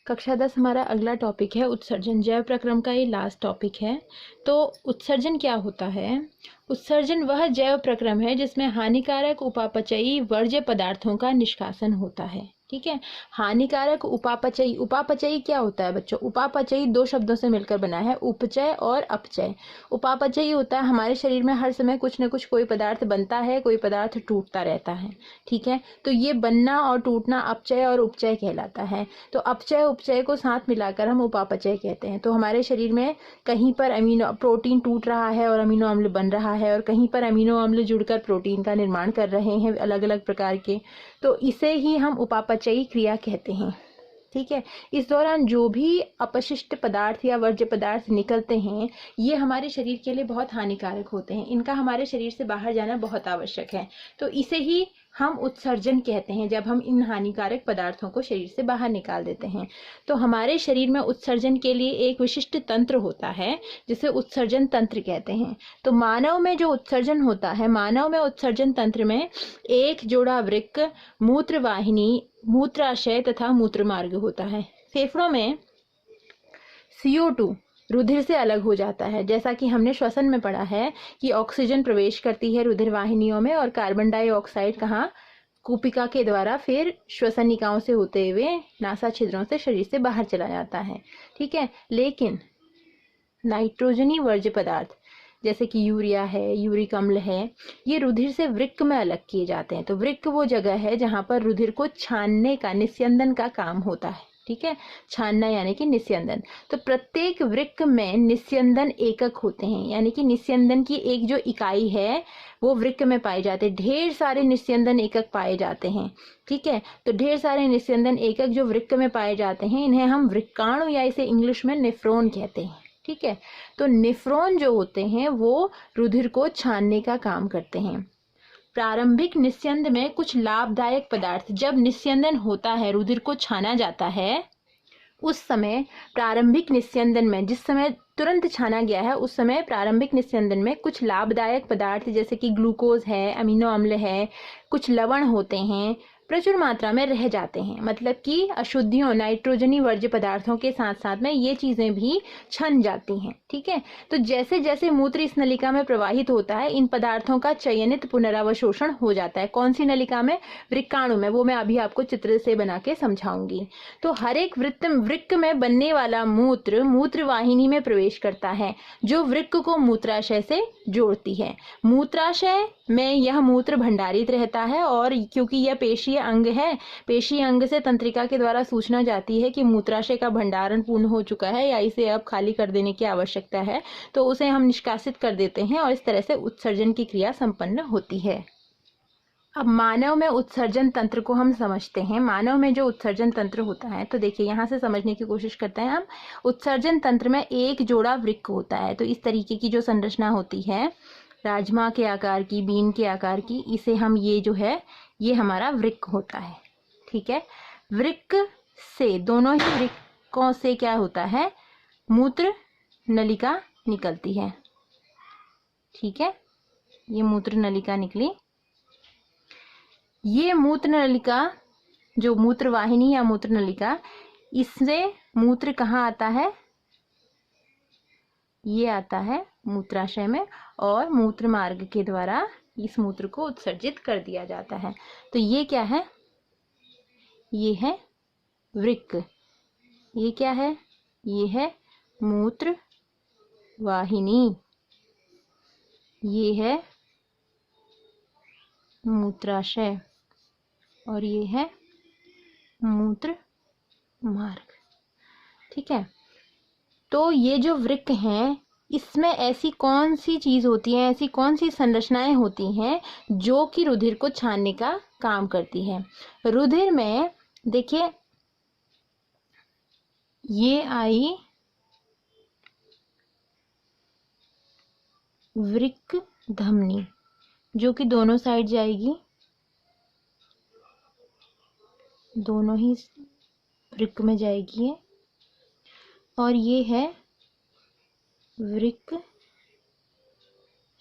कक्षा 10 हमारा अगला टॉपिक है उत्सर्जन। जैव प्रक्रम का ये लास्ट टॉपिक है। तो उत्सर्जन क्या होता है? उत्सर्जन वह जैव प्रक्रम है जिसमें हानिकारक उपापचयी वर्ज्य पदार्थों का निष्कासन होता है। ठीक है, हानिकारक उपापचयी। उपापचयी क्या होता है बच्चों? उपापचयी दो शब्दों से मिलकर बना है, उपचय और अपचय। उपापचयी होता है हमारे शरीर में हर समय कुछ न कुछ कोई पदार्थ बनता है, कोई पदार्थ टूटता रहता है। ठीक है, तो ये बनना और टूटना अपचय और उपचय कहलाता है। तो अपचय उपचय को साथ मिलाकर हम उपापचय कहते हैं। तो हमारे शरीर में कहीं पर अमीनो प्रोटीन टूट रहा है और अमीनो अम्ल बन रहा है, और कहीं पर अमीनो अम्ल जुड़कर प्रोटीन का निर्माण कर रहे हैं अलग अलग प्रकार के, तो इसे ही हम उपापचयी क्रिया कहते हैं। ठीक है, इस दौरान जो भी अपशिष्ट पदार्थ या वर्ज्य पदार्थ निकलते हैं ये हमारे शरीर के लिए बहुत हानिकारक होते हैं। इनका हमारे शरीर से बाहर जाना बहुत आवश्यक है। तो इसे ही हम उत्सर्जन कहते हैं, जब हम इन हानिकारक पदार्थों को शरीर से बाहर निकाल देते हैं। तो हमारे शरीर में उत्सर्जन के लिए एक विशिष्ट तंत्र होता है जिसे उत्सर्जन तंत्र कहते हैं। तो मानव में जो उत्सर्जन होता है, मानव में उत्सर्जन तंत्र में एक जोड़ा वृक्क, मूत्र वाहिनी, मूत्राशय तथा मूत्र मार्ग होता है। फेफड़ों में CO2 रुधिर से अलग हो जाता है। जैसा कि हमने श्वसन में पढ़ा है कि ऑक्सीजन प्रवेश करती है रुधिर वाहिनियों में और कार्बन डाइऑक्साइड कहाँ? कूपिका के द्वारा फिर श्वसनिकाओं से होते हुए नासा छिद्रों से शरीर से बाहर चला जाता है। ठीक है, लेकिन नाइट्रोजनी वर्ज्य पदार्थ जैसे कि यूरिया है, यूरिक अम्ल है, ये रुधिर से वृक्क में अलग किए जाते हैं। तो वृक्क वो जगह है जहाँ पर रुधिर को छानने का, निस्यंदन का काम होता है। ठीक है, छानना यानी कि निस्यंदन। तो प्रत्येक वृक्क में निस्यंदन एकक होते हैं, यानी कि निस्यंदन की एक जो इकाई है वो वृक्क में पाए जाते हैं। ढेर सारे निस्यंदन एकक पाए जाते हैं। ठीक है, तो ढेर सारे निस्यंदन एकक जो वृक्क में पाए जाते हैं इन्हें हम वृक्काणु या इसे इंग्लिश में नेफ्रॉन कहते हैं। ठीक है, तो नेफ्रॉन जो होते हैं वो रुधिर को छानने का काम करते हैं। प्रारंभिक निस्यंद में कुछ लाभदायक पदार्थ, जब निस्यंदन होता है, रुधिर को छाना जाता है, उस समय प्रारंभिक निस्यंदन में, जिस समय तुरंत छाना गया है उस समय प्रारंभिक निस्यंदन में कुछ लाभदायक पदार्थ जैसे कि ग्लूकोज है, अमीनो अम्ल है, कुछ लवण होते हैं, प्रचुर मात्रा में रह जाते हैं। मतलब कि अशुद्धियों, नाइट्रोजनी वर्ज्य पदार्थों के साथ साथ में ये चीजें भी छन जाती हैं। ठीक है, तो जैसे जैसे मूत्र इस नलिका में प्रवाहित होता है इन पदार्थों का चयनित पुनरावशोषण हो जाता है। कौन सी नलिका में? वृक्काणु में। वो मैं अभी आपको चित्र से बना के समझाऊंगी। तो हर एक वृक्क में बनने वाला मूत्र मूत्र वाहिनी में प्रवेश करता है जो वृक्क को मूत्राशय से जोड़ती है। मूत्राशय में यह मूत्र भंडारित रहता है और क्योंकि यह पेशीय अंग है, पेशीय अंग से तंत्रिका के द्वारा सूचना जाती है कि मूत्राशय का भंडारण पूर्ण हो चुका है या इसे अब खाली कर देने की आवश्यकता है, तो उसे हम निष्कासित कर देते हैं और इस तरह से उत्सर्जन की क्रिया संपन्न होती है। अब मानव में उत्सर्जन तंत्र को हम समझते हैं। मानव में जो उत्सर्जन तंत्र होता है, तो देखिए यहाँ से समझने की कोशिश करते हैं हम। उत्सर्जन तंत्र में एक जोड़ा वृक्क होता है। तो इस तरीके की जो संरचना होती है, राजमा के आकार की, बीन के आकार की, इसे हम, ये जो है ये हमारा वृक्क होता है। ठीक है, वृक्क से, दोनों ही वृक्कों से क्या होता है? मूत्र नलिका निकलती है। ठीक है, ये मूत्र नलिका निकली। ये मूत्र नलिका, जो मूत्र वाहिनी या मूत्र नलिका, इससे मूत्र कहाँ आता है? ये आता है मूत्राशय में और मूत्र मार्ग के द्वारा इस मूत्र को उत्सर्जित कर दिया जाता है। तो ये क्या है? ये है वृक्क। ये क्या है? ये है मूत्र वाहिनी। ये है मूत्राशय और ये है मूत्र मार्ग। ठीक है, तो ये जो वृक्क हैं इसमें ऐसी कौन सी चीज होती है, ऐसी कौन सी संरचनाएं होती हैं जो कि रुधिर को छानने का काम करती है? रुधिर में देखिए, ये आई वृक्क धमनी जो कि दोनों साइड जाएगी, दोनों ही वृक्क में जाएगी है। और ये है वृक्क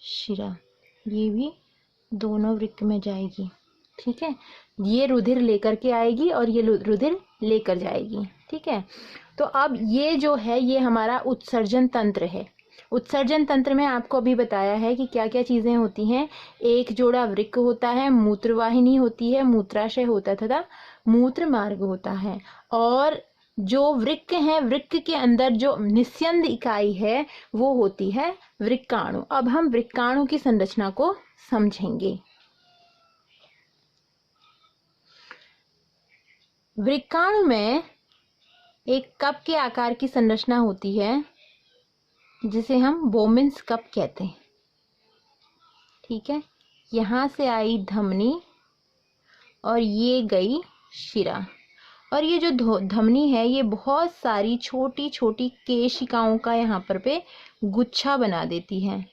शिरा, ये भी दोनों वृक्क में जाएगी। ठीक है, ये रुधिर लेकर के आएगी और ये रुधिर लेकर जाएगी। ठीक है। तो अब ये जो है ये हमारा उत्सर्जन तंत्र है। उत्सर्जन तंत्र में आपको अभी बताया है कि क्या क्या चीज़ें होती हैं। एक जोड़ा वृक्क होता है, मूत्रवाहिनी होती है, मूत्राशय होता है तथा मूत्र मार्ग होता है। और जो वृक्क है, वृक्क के अंदर जो निस्यंद इकाई है वो होती है वृक्काणु। अब हम वृक्काणु की संरचना को समझेंगे। वृक्काणु में एक कप के आकार की संरचना होती है जिसे हम बोमेन्स कप कहते हैं। ठीक है, यहाँ से आई धमनी और ये गई शिरा, और ये जो धमनी है ये बहुत सारी छोटी छोटी केशिकाओं का यहाँ पर पे गुच्छा बना देती है।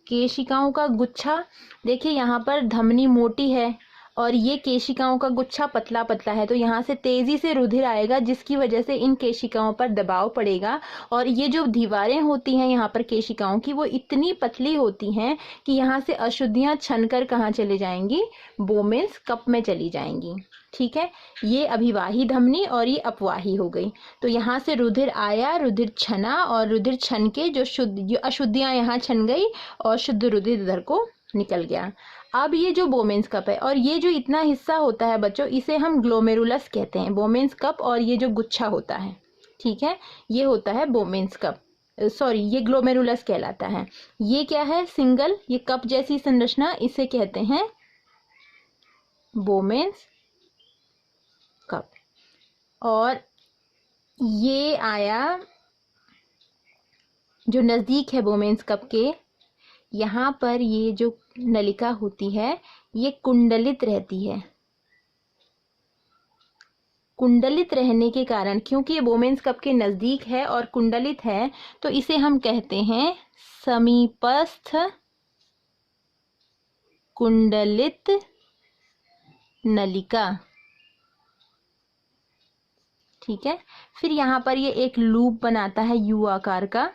केशिकाओं का गुच्छा, देखिए यहाँ पर धमनी मोटी है और ये केशिकाओं का गुच्छा पतला पतला है, तो यहाँ से तेजी से रुधिर आएगा जिसकी वजह से इन केशिकाओं पर दबाव पड़ेगा। और ये जो दीवारें होती हैं यहाँ पर केशिकाओं की वो इतनी पतली होती हैं कि यहाँ से अशुद्धियाँ छनकर कहाँ चले जाएंगी, बोमेन्स कप में चली जाएंगी। ठीक है, ये अभिवाही धमनी और ये अपवाही हो गई। तो यहाँ से रुधिर आया, रुधिर छना और रुधिर छन के जो अशुद्धियाँ यहाँ छन गई और शुद्ध रुधिर इधर को निकल गया। अब ये जो बोमेन्स कप है और ये जो इतना हिस्सा होता है बच्चों, इसे हम ग्लोमेरुलस कहते हैं। बोमेन्स कप और ये जो गुच्छा होता है, ठीक है, ये होता है बोमेन्स कप, सॉरी ये ग्लोमेरुलस कहलाता है। ये क्या है, सिंगल, ये कप जैसी संरचना, इसे कहते हैं बोमेन्स कप। और ये आया जो नज़दीक है बोमेन्स कप के, यहाँ पर ये जो नलिका होती है ये कुंडलित रहती है। कुंडलित रहने के कारण, क्योंकि ये बोमेन्स कप के नज़दीक है और कुंडलित है, तो इसे हम कहते हैं समीपस्थ कुंडलित नलिका। ठीक है, फिर यहाँ पर ये एक लूप बनाता है यू आकार का,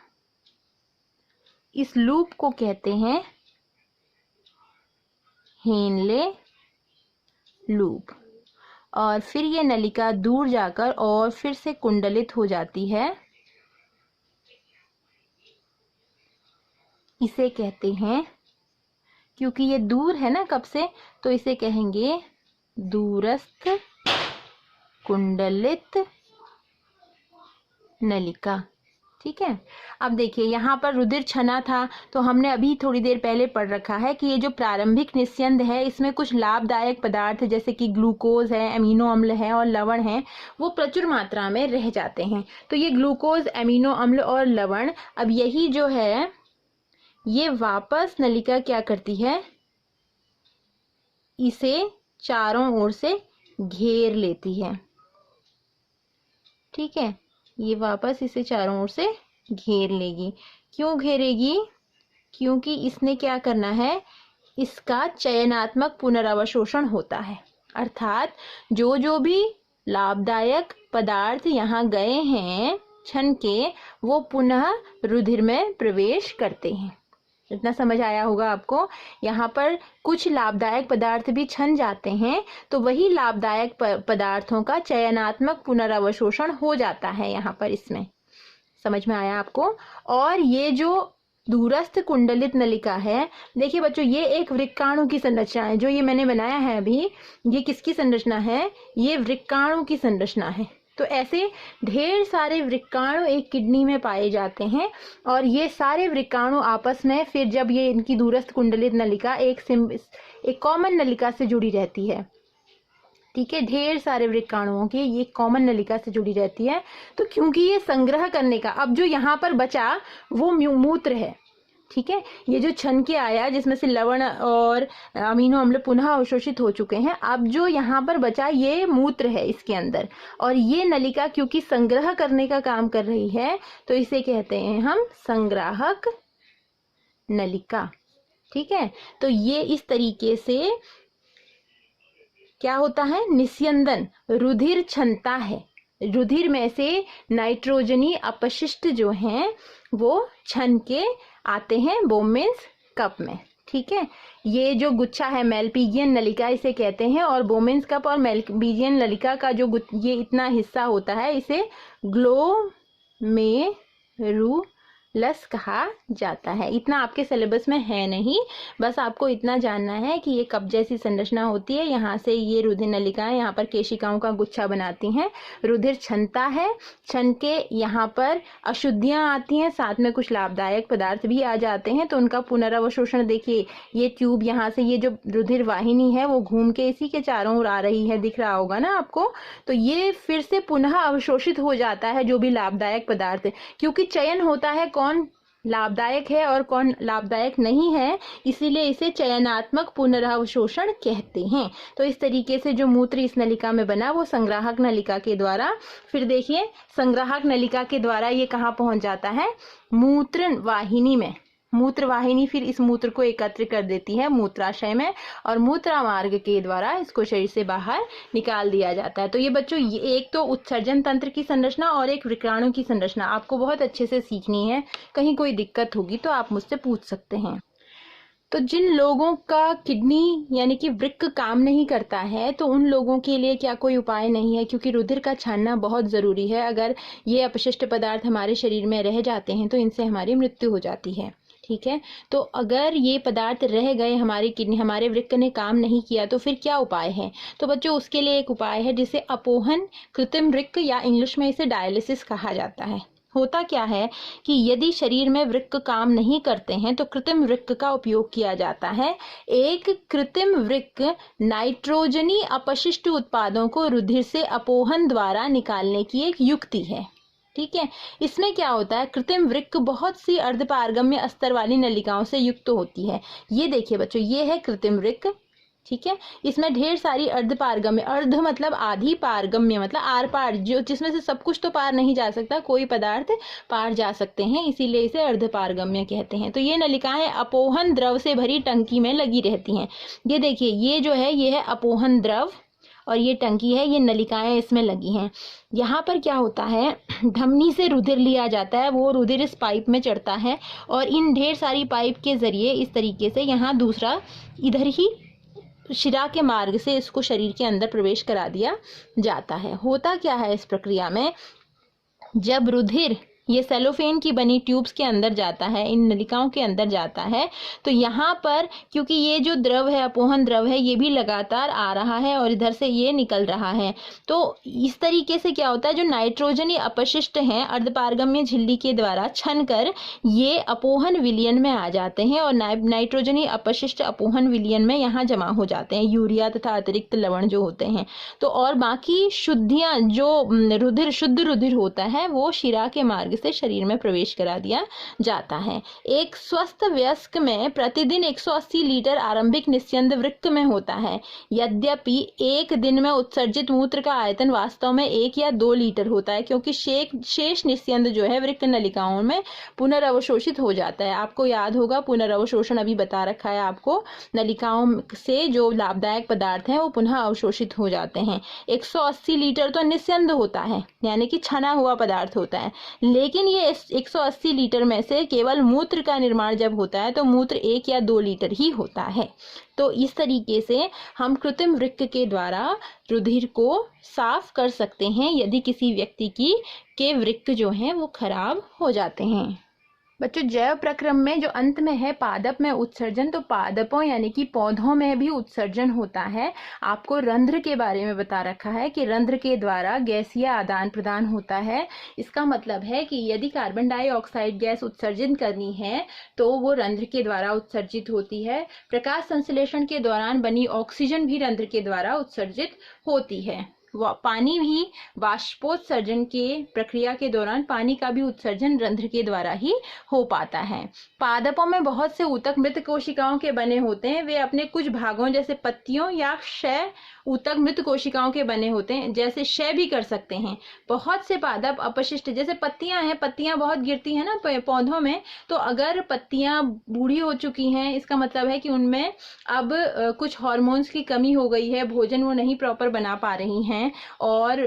इस लूप को कहते हैं हेनले लूप। और फिर ये नलिका दूर जाकर और फिर से कुंडलित हो जाती है, इसे कहते हैं, क्योंकि ये दूर है ना कप से, तो इसे कहेंगे दूरस्थ कुंडलित नलिका। ठीक है, अब देखिए यहाँ पर रुधिर छना था, तो हमने अभी थोड़ी देर पहले पढ़ रखा है कि ये जो प्रारंभिक निस्यंद है इसमें कुछ लाभदायक पदार्थ जैसे कि ग्लूकोज है, अमीनो अम्ल है और लवण है, वो प्रचुर मात्रा में रह जाते हैं। तो ये ग्लूकोज, अमीनो अम्ल और लवण, अब यही जो है ये वापस नलिका क्या करती है, इसे चारों ओर से घेर लेती है। ठीक है, ये वापस इसे चारों ओर से घेर लेगी। क्यों घेरेगी, क्योंकि इसने क्या करना है, इसका चयनात्मक पुनरावशोषण होता है, अर्थात जो जो भी लाभदायक पदार्थ यहाँ गए हैं छन के, वो पुनः रुधिर में प्रवेश करते हैं। इतना समझ आया होगा आपको। यहाँ पर कुछ लाभदायक पदार्थ भी छन जाते हैं, तो वही लाभदायक पदार्थों का चयनात्मक पुनरावशोषण हो जाता है यहाँ पर, इसमें समझ में आया आपको। और ये जो दूरस्थ कुंडलित नलिका है, देखिए बच्चों ये एक वृक्काणु की संरचना है, जो ये मैंने बनाया है अभी, ये किसकी संरचना है, ये वृक्काणु की संरचना है। तो ऐसे ढेर सारे वृक्काणु एक किडनी में पाए जाते हैं, और ये सारे वृक्काणु आपस में फिर जब ये इनकी दूरस्थ कुंडलित नलिका एक कॉमन नलिका से जुड़ी रहती है। ठीक है, ढेर सारे वृक्काणुओं की ये कॉमन नलिका से जुड़ी रहती है। तो क्योंकि ये संग्रह करने का, अब जो यहाँ पर बचा वो मूत्र है। ठीक है, ये जो छन के आया जिसमें से लवण और अमीनो अम्ल पुनः अवशोषित हो चुके हैं, अब जो यहाँ पर बचा ये मूत्र है इसके अंदर, और ये नलिका क्योंकि संग्रह करने का काम कर रही है, तो इसे कहते हैं हम संग्राहक नलिका। ठीक है, तो ये इस तरीके से क्या होता है, निस्यंदन, रुधिर छनता है, रुधिर में से नाइट्रोजनी अपशिष्ट जो हैं वो छन के आते हैं बोमेन्स कप में। ठीक है। ये जो गुच्छा है मेलपिजियन नलिका इसे कहते हैं, और बोमेन्स कप और मेलपिजियन नलिका का जो ये इतना हिस्सा होता है इसे ग्लोमेरुलस कहा जाता है। इतना आपके सिलेबस में है नहीं, बस आपको इतना जानना है कि ये कप जैसी संरचना होती है, यहाँ से ये रुधिर नलिकाएं यहाँ पर केशिकाओं का गुच्छा बनाती हैं, रुधिर छनता है, छन के यहाँ पर अशुद्धियाँ आती हैं, साथ में कुछ लाभदायक पदार्थ भी आ जाते हैं, तो उनका पुनर्अवशोषण देखिए, ये ट्यूब यहाँ से ये जो रुधिर वाहिनी है वो घूम के इसी के चारों ओर आ रही है, दिख रहा होगा ना आपको। तो ये फिर से पुनः अवशोषित हो जाता है जो भी लाभदायक पदार्थ, क्योंकि चयन होता है कौन लाभदायक है और कौन लाभदायक नहीं है, इसीलिए इसे चयनात्मक पुनरावशोषण कहते हैं। तो इस तरीके से जो मूत्र इस नलिका में बना वो संग्राहक नलिका के द्वारा, फिर देखिए संग्राहक नलिका के द्वारा ये कहाँ पहुंच जाता है, मूत्र वाहिनी में। मूत्र वाहिनी फिर इस मूत्र को एकत्र कर देती है मूत्राशय में, और मूत्रा मार्ग के द्वारा इसको शरीर से बाहर निकाल दिया जाता है। तो ये बच्चों, ये एक तो उत्सर्जन तंत्र की संरचना और एक विक्राणु की संरचना आपको बहुत अच्छे से सीखनी है। कहीं कोई दिक्कत होगी तो आप मुझसे पूछ सकते हैं। तो जिन लोगों का किडनी यानी कि वृक्क काम नहीं करता है, तो उन लोगों के लिए क्या कोई उपाय नहीं है, क्योंकि रुधिर का छानना बहुत ज़रूरी है। अगर ये अपशिष्ट पदार्थ हमारे शरीर में रह जाते हैं तो इनसे हमारी मृत्यु हो जाती है, ठीक है। तो अगर ये पदार्थ रह गए, हमारी किडनी, हमारे वृक्क ने काम नहीं किया, तो फिर क्या उपाय है। तो बच्चों उसके लिए एक उपाय है जिसे अपोहन कृत्रिम वृक्क या इंग्लिश में इसे डायलिसिस कहा जाता है। होता क्या है कि यदि शरीर में वृक्क काम नहीं करते हैं तो कृत्रिम वृक्क का उपयोग किया जाता है। एक कृत्रिम वृक्क नाइट्रोजनी अपशिष्ट उत्पादों को रुधिर से अपोहन द्वारा निकालने की एक युक्ति है, ठीक है। इसमें क्या होता है, कृत्रिम वृक्क बहुत सी अर्धपारगम्य अस्तर वाली नलिकाओं से युक्त होती है। ये देखिए बच्चों, ये है कृत्रिम वृक्क, ठीक है। इसमें ढेर सारी अर्धपारगम्य, अर्ध मतलब आधी, पारगम्य मतलब आर पार, जो जिसमें से सब कुछ तो पार नहीं जा सकता, कोई पदार्थ पार जा सकते हैं, इसीलिए इसे अर्धपारगम्य कहते हैं। तो ये नलिकाएं अपोहन द्रव से भरी टंकी में लगी रहती हैं। ये देखिए, ये जो है ये है अपोहन द्रव, और ये टंकी है, ये नलिकाएं इसमें लगी हैं। यहाँ पर क्या होता है, धमनी से रुधिर लिया जाता है, वो रुधिर इस पाइप में चढ़ता है, और इन ढेर सारी पाइप के जरिए इस तरीके से यहाँ दूसरा इधर ही शिरा के मार्ग से इसको शरीर के अंदर प्रवेश करा दिया जाता है। होता क्या है इस प्रक्रिया में, जब रुधिर ये सेलोफेन की बनी ट्यूब्स के अंदर जाता है, इन नलिकाओं के अंदर जाता है, तो यहाँ पर क्योंकि ये जो द्रव है, अपोहन द्रव है, ये भी लगातार आ रहा है और इधर से ये निकल रहा है। तो इस तरीके से क्या होता है, जो नाइट्रोजनी अपशिष्ट हैं अर्धपारगम्य झिल्ली के द्वारा छन कर ये अपोहन विलयन में आ जाते हैं, और नाइट्रोजनी अपशिष्ट अपोहन विलयन में यहाँ जमा हो जाते हैं, यूरिया तथा अतिरिक्त लवण जो होते हैं। तो और बाकी शुद्धियाँ, जो रुधिर, शुद्ध रुधिर होता है, वो शिरा के मार्ग से शरीर में प्रवेश करा दिया जाता है। एक स्वस्थ वयस्क में प्रतिदिन 180 लीटर आरंभिक निस्यंद वृक्क में होता है। यद्यपि एक दिन में उत्सर्जित मूत्र का आयतन वास्तव में 1 या 2 लीटर होता है, क्योंकि शेष निस्यंद जो है वृक्क नलिकाओं में पुनर्अवशोषित हो जाता है। आपको याद होगा, पुनर्अवशोषण अभी बता रखा है आपको, नलिकाओं से जो लाभदायक पदार्थ हैं वो पुनः अवशोषित हो जाते हैं। 180 लीटर तो निस्यंद होता है, यानी कि छना हुआ पदार्थ होता है, लेकिन ये 180 लीटर में से केवल मूत्र का निर्माण जब होता है तो मूत्र 1 या 2 लीटर ही होता है। तो इस तरीके से हम कृत्रिम वृक्क के द्वारा रुधिर को साफ कर सकते हैं यदि किसी व्यक्ति के वृक्क जो हैं वो खराब हो जाते हैं। बच्चों, जैव प्रक्रम में जो अंत में है पादप में उत्सर्जन, तो पादपों यानी कि पौधों में भी उत्सर्जन होता है। आपको रंध्र के बारे में बता रखा है कि रंध्र के द्वारा गैसीय आदान प्रदान होता है। इसका मतलब है कि यदि कार्बन डाइऑक्साइड गैस उत्सर्जित करनी है तो वो रंध्र के द्वारा उत्सर्जित होती है। प्रकाश संश्लेषण के दौरान बनी ऑक्सीजन भी रंध्र के द्वारा उत्सर्जित होती है। पानी भी वाष्पोत्सर्जन के प्रक्रिया के दौरान पानी का भी उत्सर्जन रंध्र के द्वारा ही हो पाता है। पादपों में बहुत से ऊतक मृत कोशिकाओं के बने होते हैं। वे अपने कुछ भागों जैसे पत्तियों या क्षय ऊतक मृत कोशिकाओं के बने होते हैं, जैसे क्षय भी कर सकते हैं। बहुत से पादप अपशिष्ट, जैसे पत्तियां हैं, पत्तियां बहुत गिरती हैं ना पौधों में, तो अगर पत्तियां बूढ़ी हो चुकी हैं, इसका मतलब है कि उनमें अब कुछ हार्मोन्स की कमी हो गई है, भोजन वो नहीं प्रॉपर बना पा रही हैं और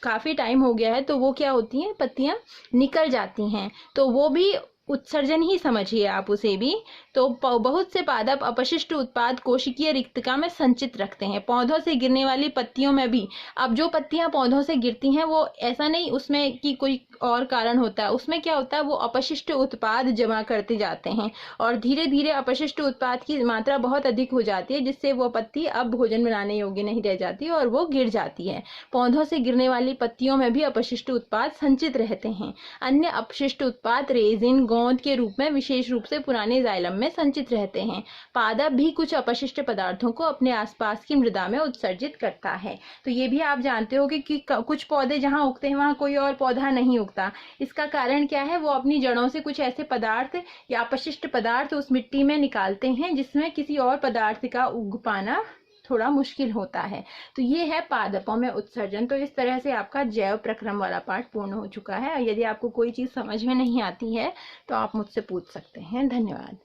काफ़ी टाइम हो गया है, तो वो क्या होती हैं, पत्तियां निकल जाती हैं। तो वो भी उत्सर्जन ही समझिए आप उसे भी। तो बहुत से पादप अपशिष्ट उत्पाद कोशिकीय रिक्तका में संचित रखते हैं। पौधों से गिरने वाली पत्तियों में भी, अब जो पत्तियां पौधों से गिरती हैं वो ऐसा नहीं उसमें कि कोई और कारण होता है, उसमें क्या होता है वो अपशिष्ट उत्पाद जमा करते जाते हैं और धीरे धीरे अपशिष्ट उत्पाद की मात्रा बहुत अधिक हो जाती है, जिससे वो पत्ती अब भोजन बनाने योग्य नहीं रह जाती और वो गिर जाती है। पौधों से गिरने वाली पत्तियों में भी अपशिष्ट उत्पाद संचित रहते हैं। अन्य अपशिष्ट उत्पाद रेजिन, गोंद के रूप में विशेष रूप से पुराने जाइलम में संचित रहते हैं। पादप भी कुछ अपशिष्ट पदार्थों को अपने आसपास की मृदा में उत्सर्जित करता है। तो ये भी आप जानते हो कि कुछ पौधे जहाँ उगते हैं वहाँ कोई और पौधा नहीं उगता। इसका कारण क्या है, वो अपनी जड़ों से कुछ ऐसे पदार्थ या अपशिष्ट पदार्थ उस मिट्टी में निकालते हैं जिसमें किसी और पदार्थ का उग पाना थोड़ा मुश्किल होता है। तो ये है पादपों में उत्सर्जन। तो इस तरह से आपका जैव प्रक्रम वाला पाठ पूर्ण हो चुका है। और यदि आपको कोई चीज़ समझ में नहीं आती है तो आप मुझसे पूछ सकते हैं। धन्यवाद।